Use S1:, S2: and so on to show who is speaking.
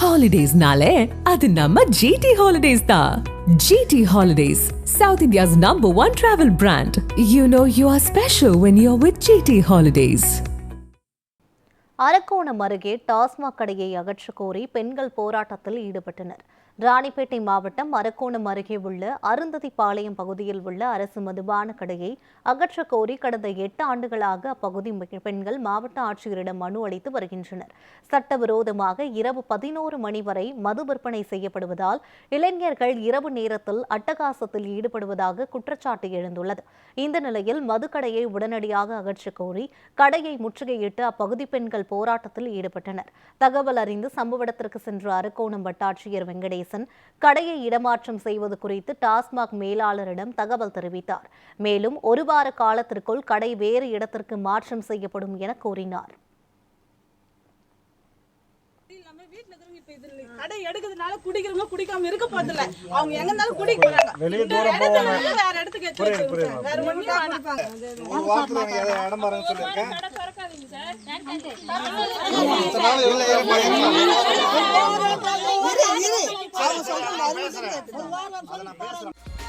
S1: Holidays-nale, adu namma GT Holidays da. GT Holidays, South India's #1 travel brand. You know you are special when you're with GT Holidays.
S2: Arakkonam அருகே டாஸ்மாக் கடையை அகற்றக் கோரி பெண்கள் போராட்டத்தில் ஈடுபட்டனர். ராணிப்பேட்டை மாவட்டம் அரக்கோணம் அருகே உள்ள அருந்ததிபாளையம் பகுதியில் உள்ள அரசு மதுபான கடையை அகற்றக் கோரி கடந்த 8 ஆண்டுகளாக அப்பகுதி பெண்கள் மாவட்ட ஆட்சியரிடம் மனு அளித்து வருகின்றனர். சட்டவிரோதமாக இரவு 11 மணி வரை மது விற்பனை செய்யப்படுவதால் இளைஞர்கள் இரவு நேரத்தில் அட்டகாசத்தில் ஈடுபடுவதாக குற்றச்சாட்டு எழுந்துள்ளது. இந்த நிலையில் மதுக்கடையை உடனடியாக அகற்றக் கோரி கடையை முற்றுகையிட்டு அப்பகுதி பெண்கள் போராட்டத்தில் ஈடுபட்டனர். தகவல் அறிந்து சம்பவ இடத்திற்கு சென்ற அரக்கோணம் வட்டாட்சியர் வெங்கடேசன் கடையை இடமாற்றம் செய்வது குறித்து டாஸ்மாக் மேலாளரிடம் தகவல் தெரிவித்தார். மேலும் 1 வார காலத்திற்குள் கடை வேறு இடத்திற்கு மாற்றம் செய்யப்படும் என கூறினார்.
S3: கடை எடுக்கிறதுனால குடிக்கிறவங்க குடிக்காம இருக்க போறதில்ல. அவங்க எங்க இருந்தாலும் குடிக்க போறாங்க. வெளிய தூரம் போவாங்க. வேற இடத்துக்கு எடுத்து வச்சிருக்காங்க. வேற ஒண்ணு குடிப்பாங்க. ஒரு வாரத்துல ஏதோ இடம் பாருங்க சொல்லிருக்கேன். கடை திறக்காதீங்க சார். இதனால இல்ல இரு அவங்க சொல்றாங்க. ஒரு வாரம் சொல்லி